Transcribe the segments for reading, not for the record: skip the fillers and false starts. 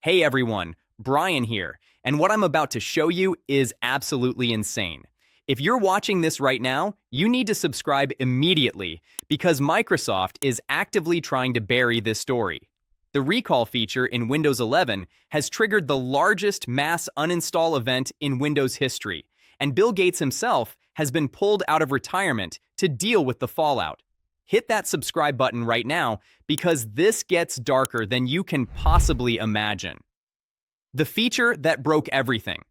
Hey everyone, Brian here, and what I'm about to show you is absolutely insane. If you're watching this right now, you need to subscribe immediately because Microsoft is actively trying to bury this story. The recall feature in Windows 11 has triggered the largest mass uninstall event in Windows history, and Bill Gates himself has been pulled out of retirement to deal with the fallout. Hit that subscribe button right now because this gets darker than you can possibly imagine. The feature that broke everything.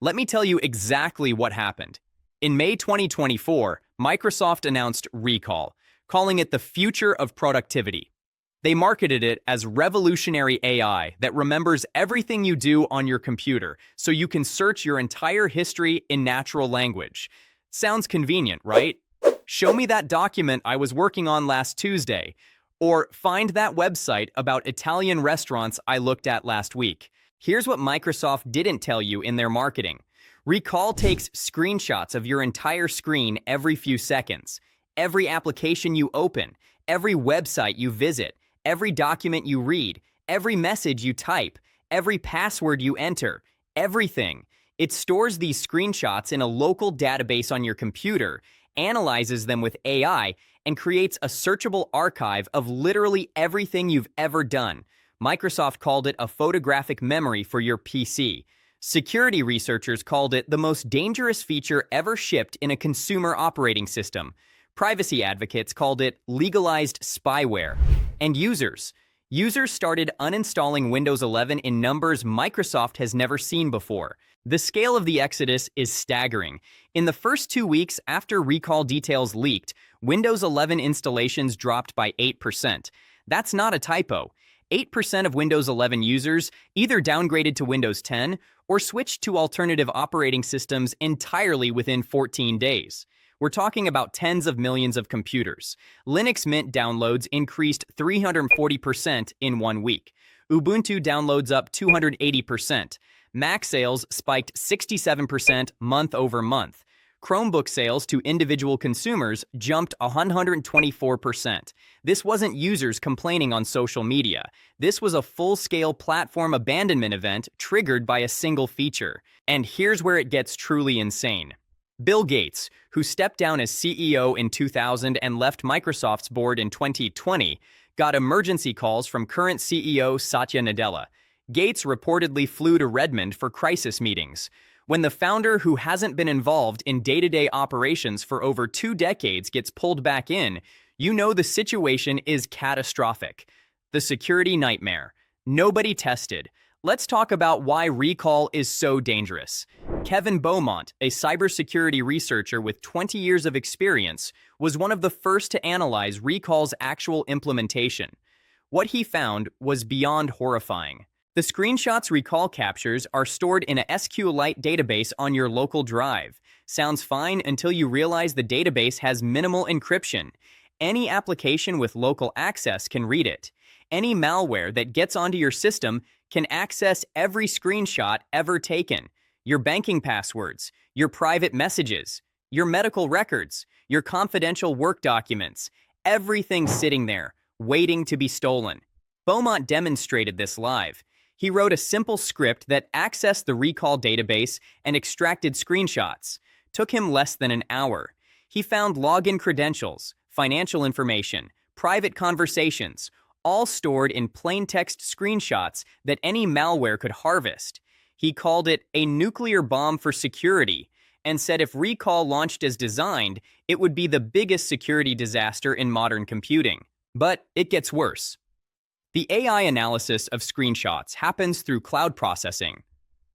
Let me tell you exactly what happened. In May 2024, Microsoft announced Recall, calling it the future of productivity. They marketed it as revolutionary AI that remembers everything you do on your computer so you can search your entire history in natural language. Sounds convenient, right? Show me that document I was working on last Tuesday, or find that website about Italian restaurants I looked at last week. Here's what Microsoft didn't tell you in their marketing. Recall takes screenshots of your entire screen every few seconds. Every application you open, every website you visit, every document you read, every message you type, every password you enter, everything. It stores these screenshots in a local database on your computer, analyzes them with AI, and creates a searchable archive of literally everything you've ever done. Microsoft called it a photographic memory for your PC. Security researchers called it the most dangerous feature ever shipped in a consumer operating system. Privacy advocates called it legalized spyware. And users started uninstalling Windows 11 in numbers Microsoft has never seen before. The scale of the exodus is staggering. In the first 2 weeks after recall details leaked, Windows 11 installations dropped by 8%. That's not a typo. 8% of Windows 11 users either downgraded to Windows 10 or switched to alternative operating systems entirely within 14 days. We're talking about tens of millions of computers. Linux Mint downloads increased 340% in 1 week. Ubuntu downloads up 280%. Mac sales spiked 67% month over month. Chromebook sales to individual consumers jumped 124%. This wasn't users complaining on social media. This was a full-scale platform abandonment event triggered by a single feature. And here's where it gets truly insane. Bill Gates, who stepped down as CEO in 2000 and left Microsoft's board in 2020, got emergency calls from current CEO Satya Nadella. Gates reportedly flew to Redmond for crisis meetings. When the founder who hasn't been involved in day-to-day operations for over 2 decades gets pulled back in, you know the situation is catastrophic. The security nightmare. Nobody tested. Let's talk about why recall is so dangerous. Kevin Beaumont, a cybersecurity researcher with 20 years of experience, was one of the first to analyze recall's actual implementation. What he found was beyond horrifying. The screenshots recall captures are stored in a SQLite database on your local drive. Sounds fine until you realize the database has minimal encryption. Any application with local access can read it. Any malware that gets onto your system can access every screenshot ever taken. Your banking passwords, your private messages, your medical records, your confidential work documents, everything's sitting there, waiting to be stolen. Beaumont demonstrated this live. He wrote a simple script that accessed the recall database and extracted screenshots. Took him less than an hour. He found login credentials, financial information, private conversations, all stored in plain text screenshots that any malware could harvest. He called it a nuclear bomb for security and said if recall launched as designed, it would be the biggest security disaster in modern computing. But it gets worse. The AI analysis of screenshots happens through cloud processing.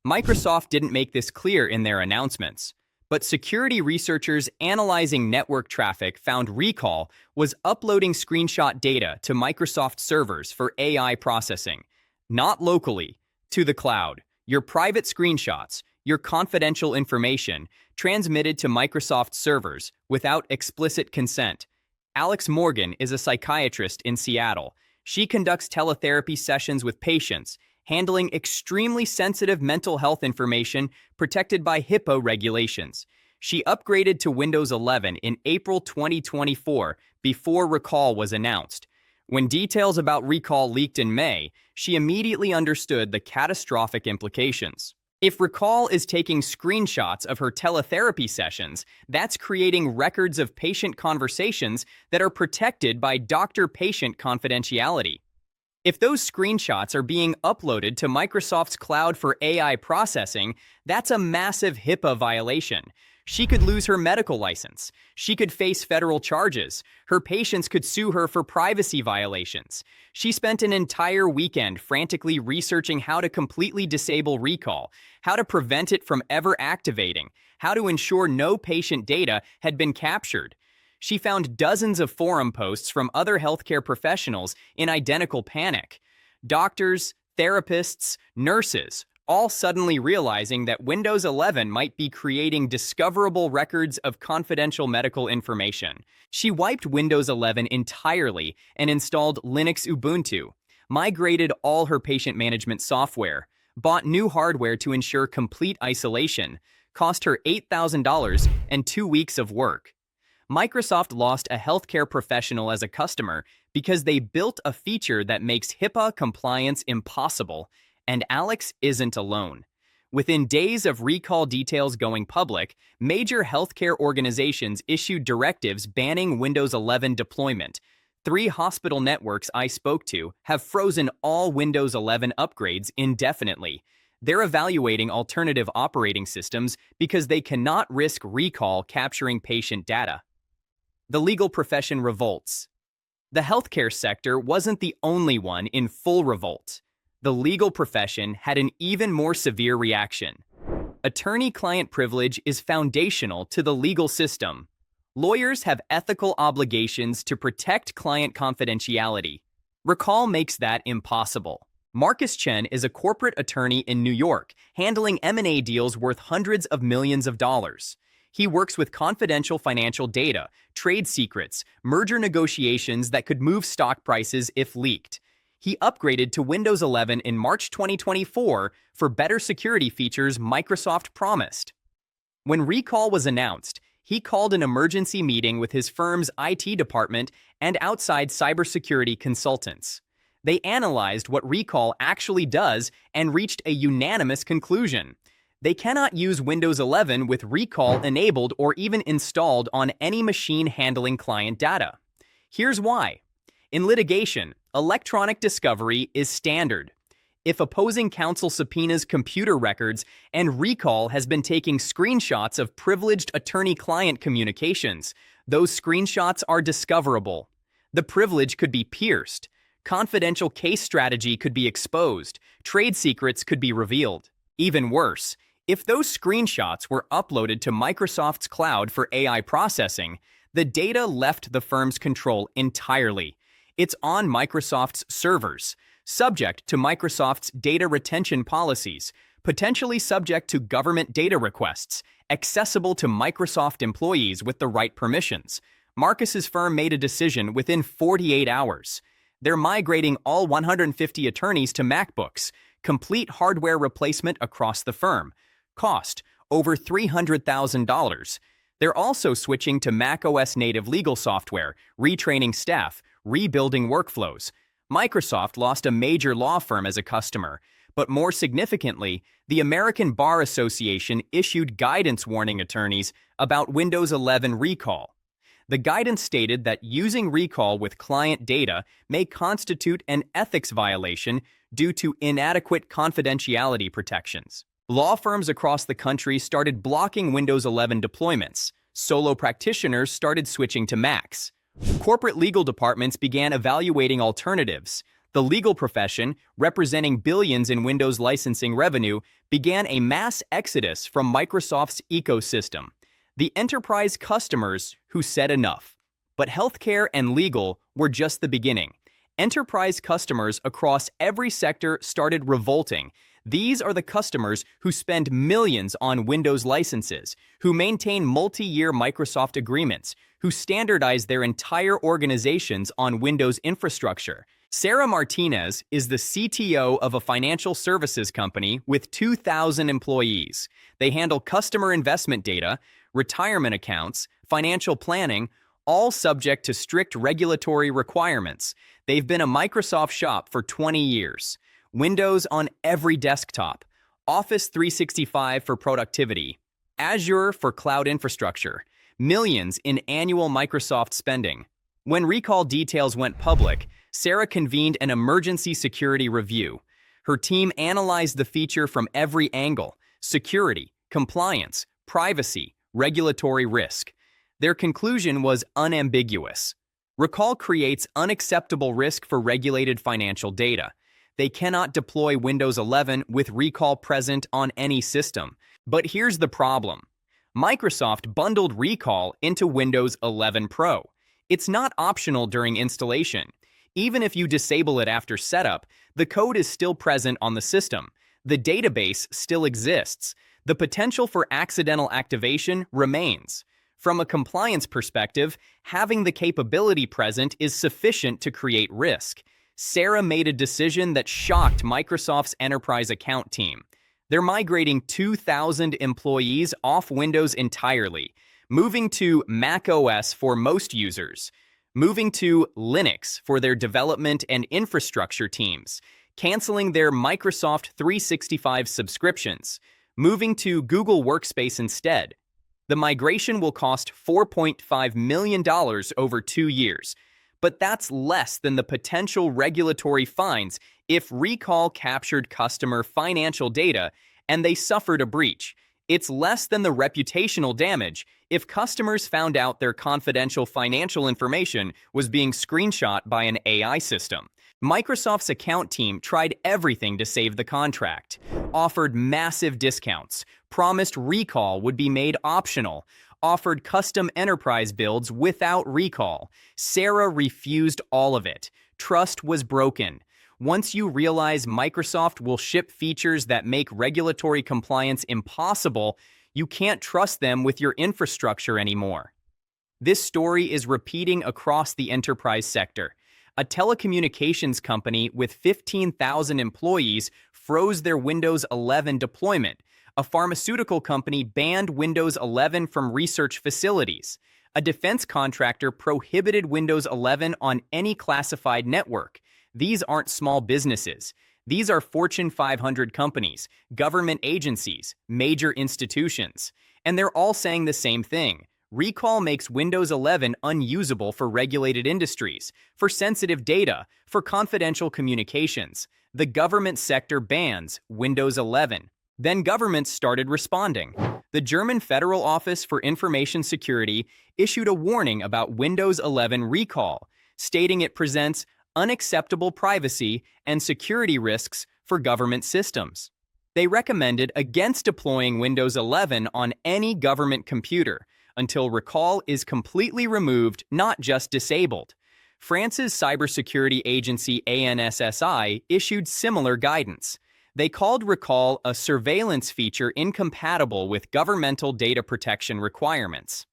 Microsoft didn't make this clear in their announcements, but security researchers analyzing network traffic found recall was uploading screenshot data to Microsoft servers for AI processing, not locally, to the cloud. Your private screenshots, your confidential information, transmitted to Microsoft servers without explicit consent. Alex Morgan is a psychiatrist in Seattle. She conducts teletherapy sessions with patients, handling extremely sensitive mental health information protected by HIPAA regulations. She upgraded to Windows 11 in April 2024 before recall was announced. When details about recall leaked in May, she immediately understood the catastrophic implications. If Recall is taking screenshots of her teletherapy sessions, that's creating records of patient conversations that are protected by doctor-patient confidentiality. If those screenshots are being uploaded to Microsoft's cloud for AI processing, that's a massive HIPAA violation. She could lose her medical license. She could face federal charges. Her patients could sue her for privacy violations. She spent an entire weekend frantically researching how to completely disable Recall, how to prevent it from ever activating, how to ensure no patient data had been captured. She found dozens of forum posts from other healthcare professionals in identical panic. Doctors, therapists, nurses, all suddenly realizing that Windows 11 might be creating discoverable records of confidential medical information. She wiped Windows 11 entirely and installed Linux Ubuntu, migrated all her patient management software, bought new hardware to ensure complete isolation, cost her $8,000 and 2 weeks of work. Microsoft lost a healthcare professional as a customer because they built a feature that makes HIPAA compliance impossible, and Alex isn't alone. Within days of recall details going public, major healthcare organizations issued directives banning Windows 11 deployment. 3 hospital networks I spoke to have frozen all Windows 11 upgrades indefinitely. They're evaluating alternative operating systems because they cannot risk recall capturing patient data. The legal profession revolts. The healthcare sector wasn't the only one in full revolt. The legal profession had an even more severe reaction. Attorney-client privilege is foundational to the legal system. Lawyers have ethical obligations to protect client confidentiality. Recall makes that impossible. Marcus Chen is a corporate attorney in New York, handling M&A deals worth hundreds of millions of dollars. He works with confidential financial data, trade secrets, merger negotiations that could move stock prices if leaked. He upgraded to Windows 11 in March 2024 for better security features Microsoft promised. When Recall was announced, he called an emergency meeting with his firm's IT department and outside cybersecurity consultants. They analyzed what Recall actually does and reached a unanimous conclusion. They cannot use Windows 11 with Recall enabled or even installed on any machine handling client data. Here's why. In litigation, electronic discovery is standard. If opposing counsel subpoenas computer records and Recall has been taking screenshots of privileged attorney-client communications, those screenshots are discoverable. The privilege could be pierced. Confidential case strategy could be exposed. Trade secrets could be revealed. Even worse, if those screenshots were uploaded to Microsoft's cloud for AI processing, the data left the firm's control entirely. It's on Microsoft's servers, subject to Microsoft's data retention policies, potentially subject to government data requests, accessible to Microsoft employees with the right permissions. Marcus's firm made a decision within 48 hours. They're migrating all 150 attorneys to MacBooks, complete hardware replacement across the firm. Cost, over $300,000. They're also switching to macOS native legal software, retraining staff, rebuilding workflows. Microsoft lost a major law firm as a customer, but more significantly, the American Bar Association issued guidance warning attorneys about Windows 11 recall. The guidance stated that using recall with client data may constitute an ethics violation due to inadequate confidentiality protections. Law firms across the country started blocking Windows 11 deployments. Solo practitioners started switching to Macs. Corporate legal departments began evaluating alternatives. The legal profession, representing billions in Windows licensing revenue, began a mass exodus from Microsoft's ecosystem. The enterprise customers who said enough. But healthcare and legal were just the beginning. Enterprise customers across every sector started revolting. These are the customers who spend millions on Windows licenses, who maintain multi-year Microsoft agreements, who standardize their entire organizations on Windows infrastructure. Sarah Martinez is the CTO of a financial services company with 2,000 employees. They handle customer investment data, retirement accounts, financial planning, all subject to strict regulatory requirements. They've been a Microsoft shop for 20 years. Windows on every desktop. Office 365 for productivity. Azure for cloud infrastructure. Millions in annual Microsoft spending. When recall details went public, Sarah convened an emergency security review. Her team analyzed the feature from every angle: security, compliance, privacy, regulatory risk. Their conclusion was unambiguous. Recall creates unacceptable risk for regulated financial data. They cannot deploy Windows 11 with recall present on any system. But here's the problem. Microsoft bundled recall into Windows 11 Pro. It's not optional during installation. Even if you disable it after setup, the code is still present on the system. The database still exists. The potential for accidental activation remains. From a compliance perspective, having the capability present is sufficient to create risk. Sarah made a decision that shocked Microsoft's enterprise account team. They're migrating 2,000 employees off Windows entirely, moving to Mac OS for most users, moving to Linux for their development and infrastructure teams, canceling their Microsoft 365 subscriptions, moving to Google Workspace instead. The migration will cost $4.5 million over 2 years, but that's less than the potential regulatory fines if recall captured customer financial data and they suffered a breach. It's less than the reputational damage if customers found out their confidential financial information was being screenshot by an AI system. Microsoft's account team tried everything to save the contract, offered massive discounts, promised recall would be made optional, offered custom enterprise builds without recall. Sarah refused all of it. Trust was broken. Once you realize Microsoft will ship features that make regulatory compliance impossible, you can't trust them with your infrastructure anymore. This story is repeating across the enterprise sector. A telecommunications company with 15,000 employees froze their Windows 11 deployment. A pharmaceutical company banned Windows 11 from research facilities. A defense contractor prohibited Windows 11 on any classified network. These aren't small businesses. These are Fortune 500 companies, government agencies, major institutions. And they're all saying the same thing. Recall makes Windows 11 unusable for regulated industries, for sensitive data, for confidential communications. The government sector bans Windows 11. Then governments started responding. The German Federal Office for Information Security issued a warning about Windows 11 recall, stating it presents unacceptable privacy and security risks for government systems. They recommended against deploying Windows 11 on any government computer until recall is completely removed, not just disabled. France's cybersecurity agency ANSSI issued similar guidance. They called recall a surveillance feature incompatible with governmental data protection requirements.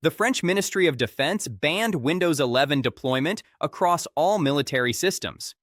The French Ministry of Defense banned Windows 11 deployment across all military systems.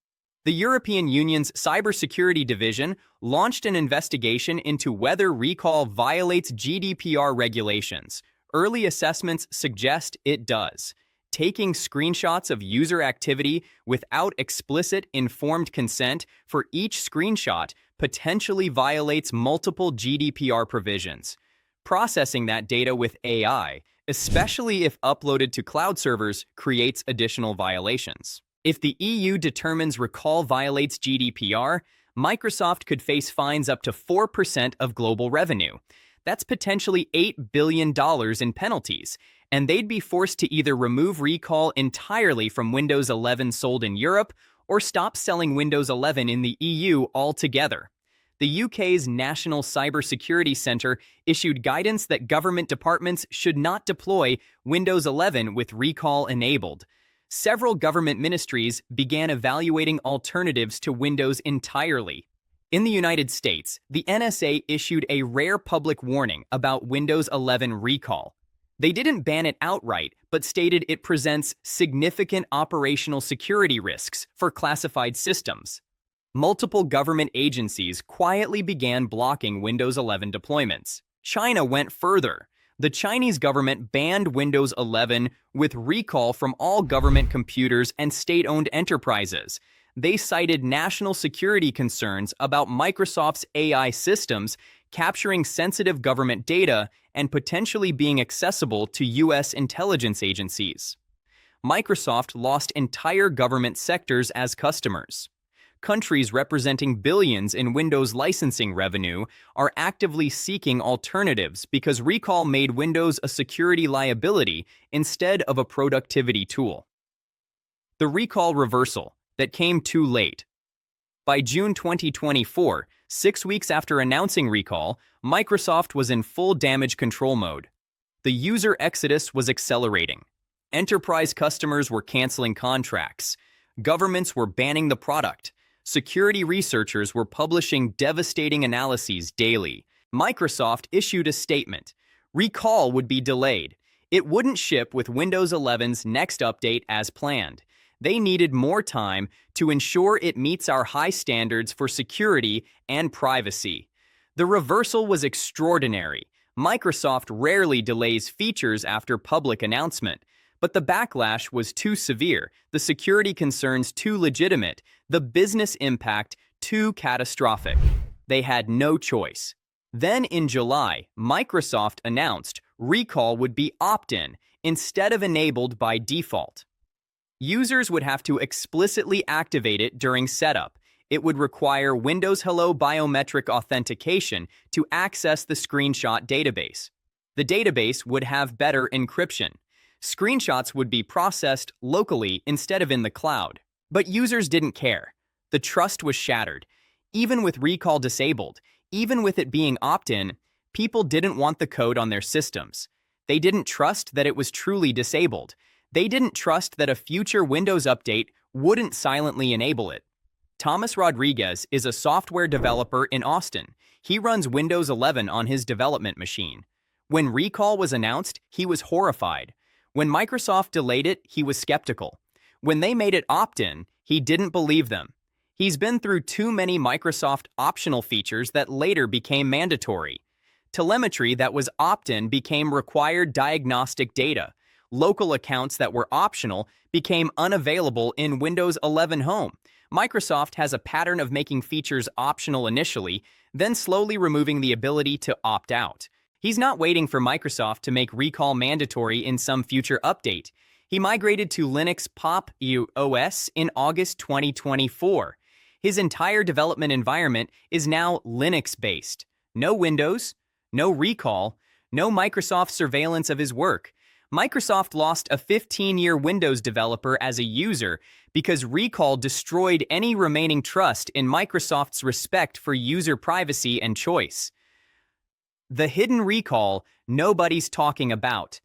The European Union's Cybersecurity Division launched an investigation into whether recall violates GDPR regulations. Early assessments suggest it does. Taking screenshots of user activity without explicit informed consent for each screenshot potentially violates multiple GDPR provisions. Processing that data with AI, especially if uploaded to cloud servers, creates additional violations. If the EU determines recall violates GDPR, Microsoft could face fines up to 4% of global revenue. That's potentially $8 billion in penalties, and they'd be forced to either remove recall entirely from Windows 11 sold in Europe or stop selling Windows 11 in the EU altogether. The UK's National Cybersecurity Centre issued guidance that government departments should not deploy Windows 11 with recall enabled. Several government ministries began evaluating alternatives to Windows entirely. In the United States, the NSA issued a rare public warning about Windows 11 recall. They didn't ban it outright, but stated it presents significant operational security risks for classified systems. Multiple government agencies quietly began blocking Windows 11 deployments. China went further. The Chinese government banned Windows 11 with recall from all government computers and state-owned enterprises. They cited national security concerns about Microsoft's AI systems capturing sensitive government data and potentially being accessible to U.S. intelligence agencies. Microsoft lost entire government sectors as customers. Countries representing billions in Windows licensing revenue are actively seeking alternatives because recall made Windows a security liability instead of a productivity tool. The recall reversal that came too late. By June 2024, 6 weeks after announcing recall, Microsoft was in full damage control mode. The user exodus was accelerating. Enterprise customers were canceling contracts. Governments were banning the product. Security researchers were publishing devastating analyses daily. Microsoft issued a statement. Recall would be delayed. It wouldn't ship with Windows 11's next update as planned. They needed more time to ensure it meets our high standards for security and privacy. The reversal was extraordinary. Microsoft rarely delays features after public announcement. But the backlash was too severe, the security concerns too legitimate, the business impact too catastrophic. They had no choice. Then in July, Microsoft announced recall would be opt-in instead of enabled by default. Users would have to explicitly activate it during setup. It would require Windows Hello biometric authentication to access the screenshot database. The database would have better encryption. Screenshots would be processed locally instead of in the cloud. But users didn't care. The trust was shattered. Even with recall disabled, even with it being opt-in, people didn't want the code on their systems. They didn't trust that it was truly disabled. They didn't trust that a future Windows update wouldn't silently enable it. Thomas Rodriguez is a software developer in Austin. He runs Windows 11 on his development machine. When recall was announced, he was horrified. When Microsoft delayed it, he was skeptical. When they made it opt-in, he didn't believe them. He's been through too many Microsoft optional features that later became mandatory. Telemetry that was opt-in became required diagnostic data. Local accounts that were optional became unavailable in Windows 11 Home. Microsoft has a pattern of making features optional initially, then slowly removing the ability to opt out. He's not waiting for Microsoft to make recall mandatory in some future update. He migrated to Linux Pop! OS in August 2024. His entire development environment is now Linux-based. No Windows, no recall, no Microsoft surveillance of his work. Microsoft lost a 15-year Windows developer as a user because recall destroyed any remaining trust in Microsoft's respect for user privacy and choice. The hidden recall nobody's talking about.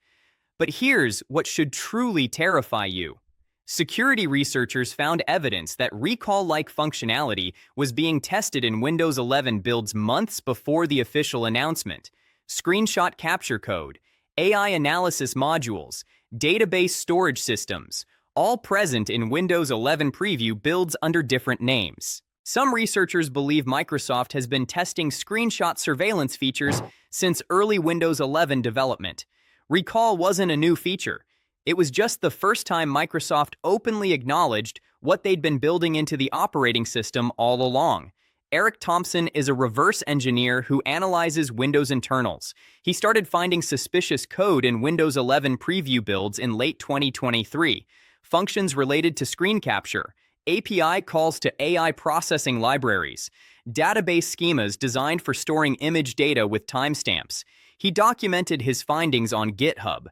But here's what should truly terrify you. Security researchers found evidence that recall-like functionality was being tested in Windows 11 builds months before the official announcement. Screenshot capture code, AI analysis modules, database storage systems, all present in Windows 11 preview builds under different names. Some researchers believe Microsoft has been testing screenshot surveillance features since early Windows 11 development. Recall wasn't a new feature. It was just the first time Microsoft openly acknowledged what they'd been building into the operating system all along. Eric Thompson is a reverse engineer who analyzes Windows internals. He started finding suspicious code in Windows 11 preview builds in late 2023. Functions related to screen capture, API calls to AI processing libraries, database schemas designed for storing image data with timestamps. He documented his findings on GitHub.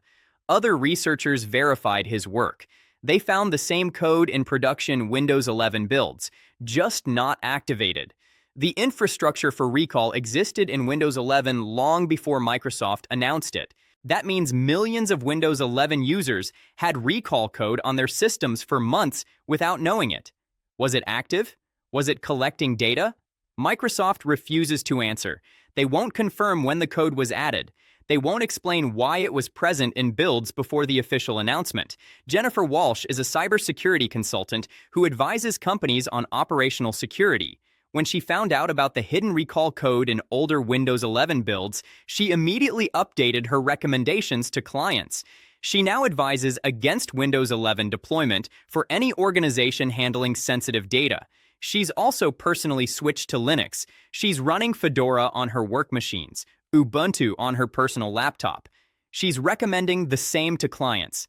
Other researchers verified his work. They found the same code in production Windows 11 builds, just not activated. The infrastructure for recall existed in Windows 11 long before Microsoft announced it. That means millions of Windows 11 users had recall code on their systems for months without knowing it. Was it active? Was it collecting data? Microsoft refuses to answer. They won't confirm when the code was added. They won't explain why it was present in builds before the official announcement. Jennifer Walsh is a cybersecurity consultant who advises companies on operational security. When she found out about the hidden recall code in older Windows 11 builds, she immediately updated her recommendations to clients. She now advises against Windows 11 deployment for any organization handling sensitive data. She's also personally switched to Linux. She's running Fedora on her work machines, Ubuntu on her personal laptop. She's recommending the same to clients.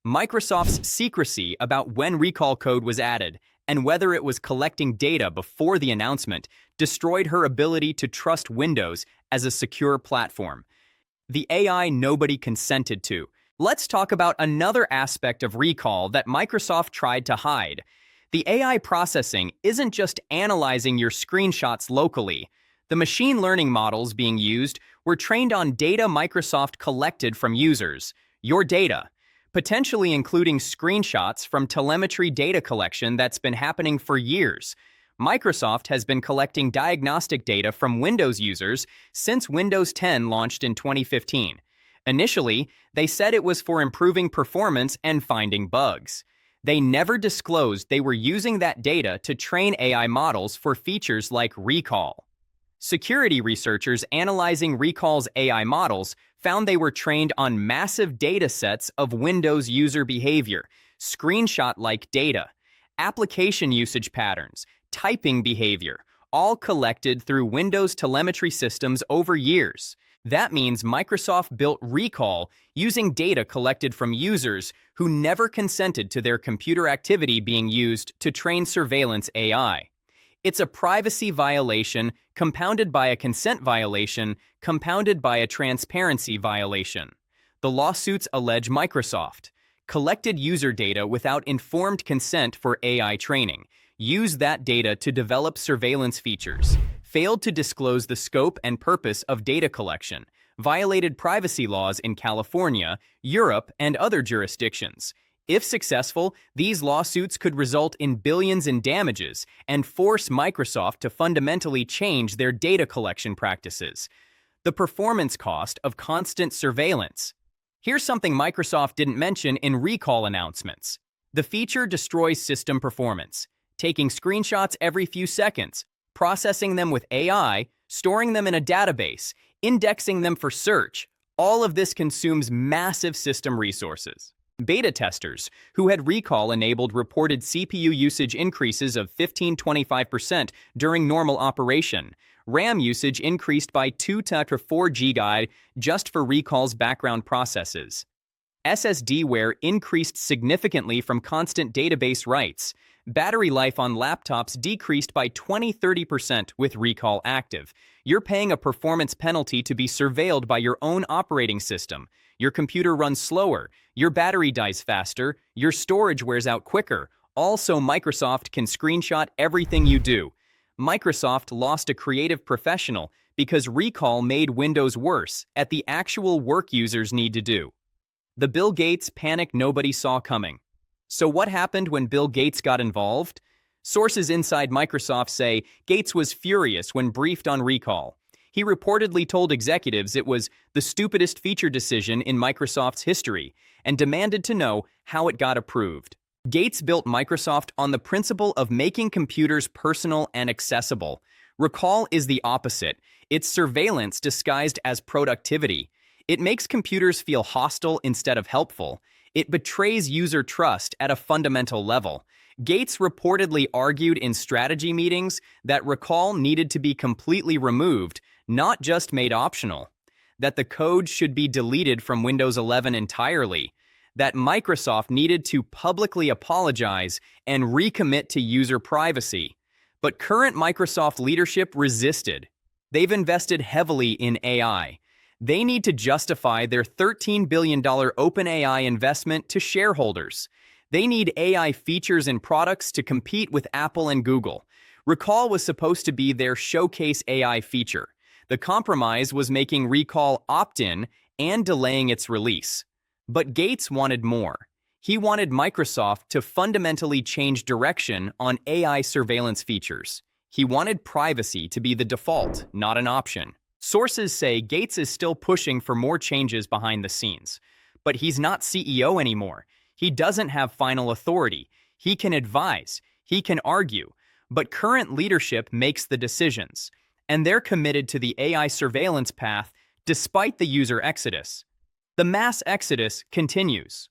Microsoft's secrecy about when recall code was added and whether it was collecting data before the announcement destroyed her ability to trust Windows as a secure platform. The AI nobody consented to. Let's talk about another aspect of recall that Microsoft tried to hide. The AI processing isn't just analyzing your screenshots locally. The machine learning models being used were trained on data Microsoft collected from users, your data, potentially including screenshots from telemetry data collection that's been happening for years. Microsoft has been collecting diagnostic data from Windows users since Windows 10 launched in 2015. Initially, they said it was for improving performance and finding bugs. They never disclosed they were using that data to train AI models for features like recall. Security researchers analyzing Recall's AI models found they were trained on massive data sets of Windows user behavior, screenshot-like data, application usage patterns, typing behavior, all collected through Windows telemetry systems over years. That means Microsoft built Recall using data collected from users who never consented to their computer activity being used to train surveillance AI. It's a privacy violation compounded by a consent violation compounded by a transparency violation. The lawsuits allege Microsoft collected user data without informed consent for AI training, used that data to develop surveillance features, failed to disclose the scope and purpose of data collection, violated privacy laws in California, Europe, and other jurisdictions. If successful, these lawsuits could result in billions in damages and force Microsoft to fundamentally change their data collection practices. The performance cost of constant surveillance. Here's something Microsoft didn't mention in recall announcements. The feature destroys system performance, taking screenshots every few seconds, processing them with AI, storing them in a database, indexing them for search. All of this consumes massive system resources. Beta testers who had recall enabled reported CPU usage increases of 15–25% during normal operation. RAM usage increased by 2 to 4 GB just for recall's background processes. SSD wear increased significantly from constant database writes. Battery life on laptops decreased by 20–30% with recall active. You're paying a performance penalty to be surveilled by your own operating system. Your computer runs slower, your battery dies faster, your storage wears out quicker. Also, Microsoft can screenshot everything you do. Microsoft lost a creative professional because recall made Windows worse at the actual work users need to do. The Bill Gates panic nobody saw coming. So what happened when Bill Gates got involved? Sources inside Microsoft say Gates was furious when briefed on recall. He reportedly told executives it was the stupidest feature decision in Microsoft's history and demanded to know how it got approved. Gates built Microsoft on the principle of making computers personal and accessible. Recall is the opposite. It's surveillance disguised as productivity. It makes computers feel hostile instead of helpful. It betrays user trust at a fundamental level. Gates reportedly argued in strategy meetings that recall needed to be completely removed, not just made optional, that the code should be deleted from Windows 11 entirely, that Microsoft needed to publicly apologize and recommit to user privacy. But current Microsoft leadership resisted. They've invested heavily in AI. They need to justify their $13 billion OpenAI investment to shareholders. They need AI features and products to compete with Apple and Google. Recall was supposed to be their showcase AI feature. The compromise was making Recall opt-in and delaying its release. But Gates wanted more. He wanted Microsoft to fundamentally change direction on AI surveillance features. He wanted privacy to be the default, not an option. Sources say Gates is still pushing for more changes behind the scenes. But he's not CEO anymore. He doesn't have final authority. He can advise. He can argue. But current leadership makes the decisions, and they're committed to the AI surveillance path despite the user exodus. The mass exodus continues.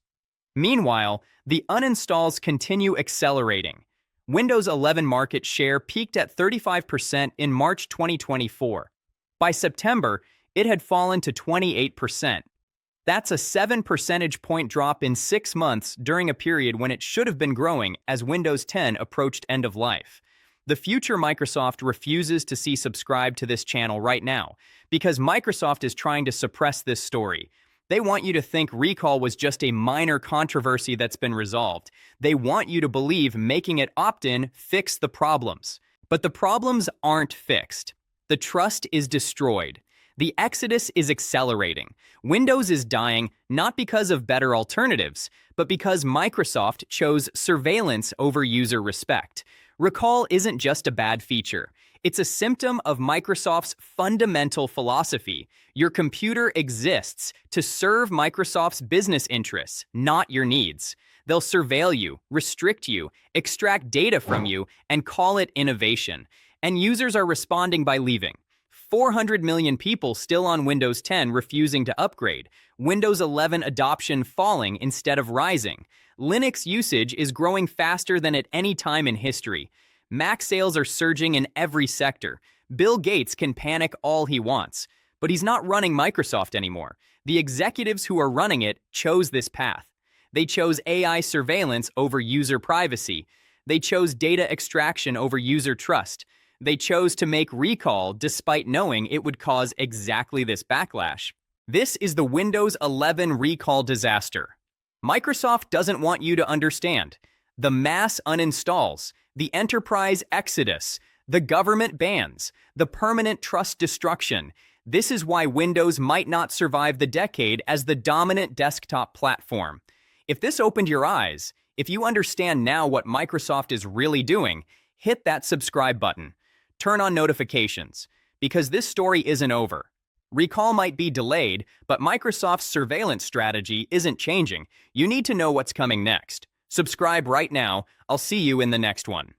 Meanwhile, the uninstalls continue accelerating. Windows 11 market share peaked at 35% in March 2024. By September, it had fallen to 28%. That's a 7 percentage point drop in 6 months during a period when it should have been growing as Windows 10 approached end of life. The future Microsoft refuses to see subscribe to this channel right now because Microsoft is trying to suppress this story. They want you to think recall was just a minor controversy that's been resolved. They want you to believe making it opt-in fixed the problems. But the problems aren't fixed. The trust is destroyed. The exodus is accelerating. Windows is dying not because of better alternatives, but because Microsoft chose surveillance over user respect. Recall isn't just a bad feature. It's a symptom of Microsoft's fundamental philosophy. Your computer exists to serve Microsoft's business interests, not your needs. They'll surveil you, restrict you, extract data from you, and call it innovation. And users are responding by leaving. 400 million people still on Windows 10 refusing to upgrade. Windows 11 adoption falling instead of rising. Linux usage is growing faster than at any time in history. Mac sales are surging in every sector. Bill Gates can panic all he wants, but he's not running Microsoft anymore. The executives who are running it chose this path. They chose AI surveillance over user privacy. They chose data extraction over user trust. They chose to make recall despite knowing it would cause exactly this backlash. This is the Windows 11 recall disaster. Microsoft doesn't want you to understand. The mass uninstalls, the enterprise exodus, the government bans, the permanent trust destruction. This is why Windows might not survive the decade as the dominant desktop platform. If this opened your eyes, if you understand now what Microsoft is really doing, hit that subscribe button. Turn on notifications, because this story isn't over. Recall might be delayed, but Microsoft's surveillance strategy isn't changing. You need to know what's coming next. Subscribe right now. I'll see you in the next one.